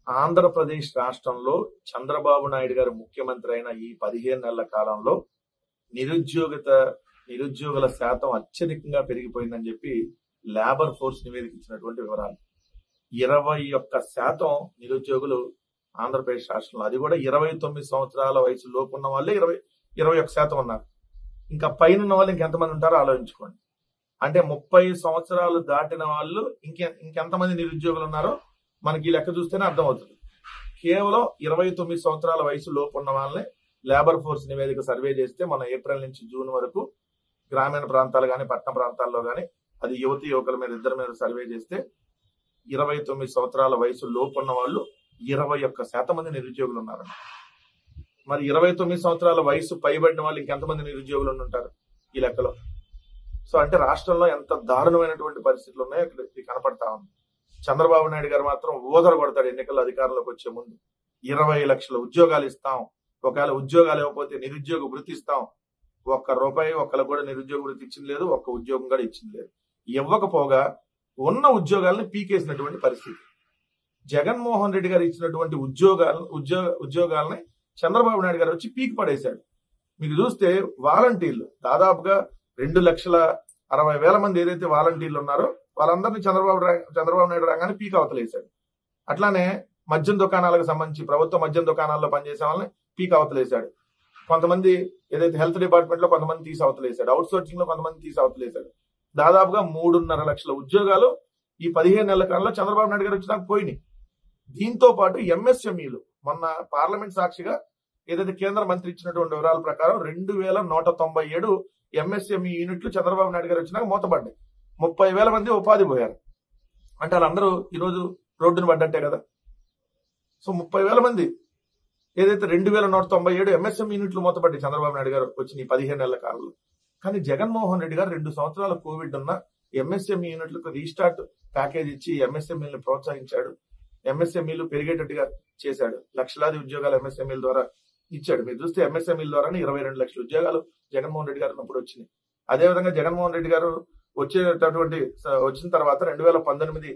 ఆంధ్రప్రదేశ్ రాష్ట్రంలో చంద్రబాబు నాయుడు గారు ముఖ్యమంత్రి అయిన ఈ 15 నెలల కాలంలో నిరుద్యోగుల శాతం అత్యధికంగా పెరిగిపోయిందని చెప్పి లేబర్ ఫోర్స్ నివేదిక ఇచ్చినటువంటి వివరాలు. 21% నిరుద్యోగులు ఆంధ్రప్రదేశ్ రాష్ట్రంలో, అది కూడా 29 సంవత్సరాల వయసు లోపు ఉన్న వాళ్ళే 21% ఉన్నారు. ఇంకా పైన ఉన్న వాళ్ళు ఇంకెంతమంది ఉంటారో ఆలోచించుకోండి. అంటే 30 సంవత్సరాలు దాటిన వాళ్ళు ఇంకెంతమంది నిరుద్యోగులు ఉన్నారో మనకి ఈ లెక్క చూస్తేనే అర్థమవుతుంది. కేవలం 29 సంవత్సరాల వయసు లోపు ఉన్న వాళ్ళని లేబర్ ఫోర్స్ నివేదిక సర్వే చేస్తే మన ఏప్రిల్ నుంచి జూన్ వరకు గ్రామీణ ప్రాంతాలు కానీ పట్టణ ప్రాంతాల్లో కానీ అది యువతి యువకుల మీద ఇద్దరి మీద సర్వే చేస్తే 29 సంవత్సరాల వయసు లోపు ఉన్న వాళ్ళు 21% మంది నిరుద్యోగులు ఉన్నారు. మరి 29 సంవత్సరాల వయసు పైబడిన వాళ్ళు ఇంకెంతమంది నిరుద్యోగులు ఉంటారు ఈ లెక్కలో? సో అంటే రాష్ట్రంలో ఎంత దారుణమైనటువంటి పరిస్థితులు ఉన్నాయో ఇక్కడ కనపడతా ఉంది. చంద్రబాబు నాయుడు గారు మాత్రం ఊదర కొడతాడు ఎన్నికల అధికారంలోకి వచ్చే ముందు. 20 లక్షల ఉద్యోగాలు ఇస్తాం, ఒకవేళ ఉద్యోగాలు ఇవ్వకపోతే నిరుద్యోగ వృత్తి ఇస్తాం. ₹1 ఒక్కరికి కూడా నిరుద్యోగ వృత్తి ఇచ్చింది లేదు, ఒక్క ఉద్యోగం కూడా ఇచ్చింది లేదు. ఇవ్వకపోగా ఉన్న ఉద్యోగాలను పీకేసినటువంటి పరిస్థితి. జగన్మోహన్ రెడ్డి గారు ఇచ్చినటువంటి ఉద్యోగాలని చంద్రబాబు నాయుడు గారు వచ్చి పీకి పడేశాడు. మీకు చూస్తే వాలంటీర్లు దాదాపుగా 2,60,000 మంది ఏదైతే వాలంటీర్లు ఉన్నారో వాళ్ళందరినీ చంద్రబాబు నాయుడు రాగానే పీక్ అవతలేశాడు. అట్లానే మద్యం దుకాణాలకు సంబంధించి ప్రభుత్వ మద్యం దుకాణాల్లో పనిచేసే వాళ్ళని పీక్ అవతలేశాడు. కొంతమంది ఏదైతే హెల్త్ డిపార్ట్మెంట్ లో కొంతమంది తీసి అవతలేశాడు, అవుట్ సోర్సింగ్ లో కొంతమంది తీసి అవతలేశాడు. దాదాపుగా 3.5 లక్షల ఉద్యోగాలు ఈ 15 నెలల కాలంలో చంద్రబాబు నాయుడు గారు వచ్చినాక పోయినాయి. దీంతో పాటు ఎంఎస్ఎంఈలు మొన్న పార్లమెంట్ సాక్షిగా ఏదైతే కేంద్ర మంత్రి ఇచ్చినటువంటి వివరాల ప్రకారం 2,197 ఎంఎస్ఎంఈ యూనిట్లు చంద్రబాబు నాయుడు గారు వచ్చినాక మూతపడ్డాయి. 30,000 మంది ఉపాధి పోయారు. అంటే వాళ్ళందరూ ఈరోజు రోడ్డును పడ్డట్టే కదా. సో 30,000 మంది ఏదైతే 2,197 ఎంఎస్ఎంఈ యూనిట్లు మూతపడ్డాయి చంద్రబాబు నాయుడు గారు వచ్చిన ఈ 15 నెలల కాలంలో. కానీ జగన్మోహన్ రెడ్డి గారు 2 సంవత్సరాల కోవిడ్ ఉన్న ఎంఎస్ఎంఈ యూనిట్లకు రీస్టార్ట్ ప్యాకేజ్ ఇచ్చి ఎంఎస్ఎంఈలను ప్రోత్సహించాడు. ఎంఎస్ఎంఈలు పెరిగేటట్టుగా చేశాడు. లక్షలాది ఉద్యోగాలు ఎంఎస్ఎంఈల ద్వారా ఇచ్చాడు. మీరు చూస్తే ఎంఎస్ఎంఈల ద్వారానే 22 లక్షల ఉద్యోగాలు జగన్మోహన్ రెడ్డి గారు ఉన్నప్పుడు వచ్చినాయి. అదేవిధంగా జగన్మోహన్ రెడ్డి గారు వచ్చిన తర్వాత 2019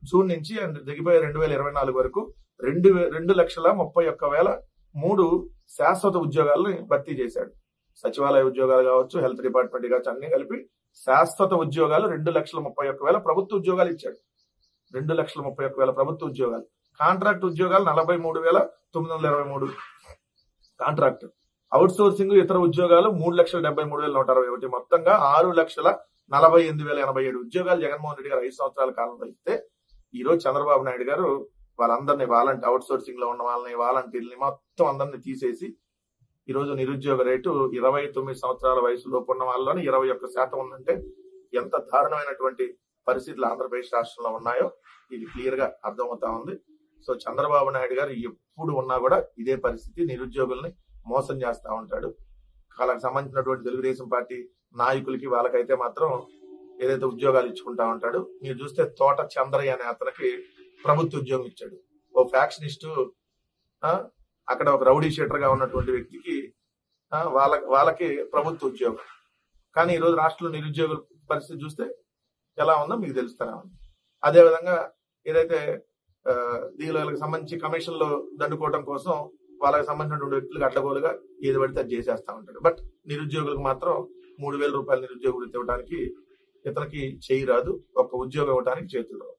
జూన్ నుంచి దిగిపోయే 2024 వరకు 2,31,003 శాశ్వత ఉద్యోగాలను భర్తీ చేశాడు. సచివాలయ ఉద్యోగాలు కావచ్చు, హెల్త్ డిపార్ట్మెంట్ కావచ్చు, అన్ని కలిపి శాశ్వత ఉద్యోగాలు 2,31,000 ప్రభుత్వ ఉద్యోగాలు ఇచ్చాడు. 2,31,000 ప్రభుత్వ ఉద్యోగాలు. కాంట్రాక్ట్ ఉద్యోగాలు 43,923 కాంట్రాక్ట్. అవుట్ సోర్సింగ్ ఇతర ఉద్యోగాలు 3,73,161. మొత్తంగా 6,48,087 ఉద్యోగాలు జగన్మోహన్ రెడ్డి గారు 5 సంవత్సరాల కాలంలో ఇస్తే ఈ రోజు చంద్రబాబు నాయుడు గారు వాళ్ళందరినీ అవుట్ సోర్సింగ్ లో ఉన్న వాళ్ళని వాలంటీర్ని మొత్తం అందరినీ తీసేసి ఈ రోజు నిరుద్యోగ రేటు 29 సంవత్సరాల వయసు లోపు ఉన్న వాళ్ళని 21% ఉందంటే ఎంత దారుణమైనటువంటి పరిస్థితులు ఆంధ్రప్రదేశ్ రాష్ట్రంలో ఉన్నాయో ఇది క్లియర్ గా అర్థమవుతా ఉంది. సో చంద్రబాబు నాయుడు గారు ఎప్పుడు ఉన్నా కూడా ఇదే పరిస్థితి, నిరుద్యోగుల్ని మోసం చేస్తా ఉంటాడు. వాళ్ళకి సంబంధించినటువంటి తెలుగుదేశం పార్టీ నాయకులకి వాళ్ళకైతే మాత్రం ఏదైతే ఉద్యోగాలు ఇచ్చుకుంటా ఉంటాడు. మీరు చూస్తే తోట చంద్రయ్య అనే అతనికి ప్రభుత్వ ఉద్యోగం ఇచ్చాడు. ఓ ఫ్యాక్షనిస్టు అక్కడ ఒక రౌడీ షీటర్ గా ఉన్నటువంటి వ్యక్తికి వాళ్ళకి ప్రభుత్వ ఉద్యోగం. కానీ ఈ రోజు రాష్ట్రంలో నిరుద్యోగుల పరిస్థితి చూస్తే ఎలా ఉందో మీకు తెలుస్తారా ఉంది. అదేవిధంగా ఏదైతే దీనికి సంబంధించి కమిషన్లు దండుకోవడం కోసం వాళ్ళకి సంబంధించినటువంటి వ్యక్తులకు అడ్డగోలుగా ఏది పడితే అది చేసేస్తా ఉంటాడు. బట్ నిరుద్యోగులకు మాత్రం ₹3,000 నిరుద్యోగ వృత్తి ఇవ్వడానికి ఇతనికి చేయి రాదు, ఒక్క ఉద్యోగం ఇవ్వడానికి చేతులు రావు.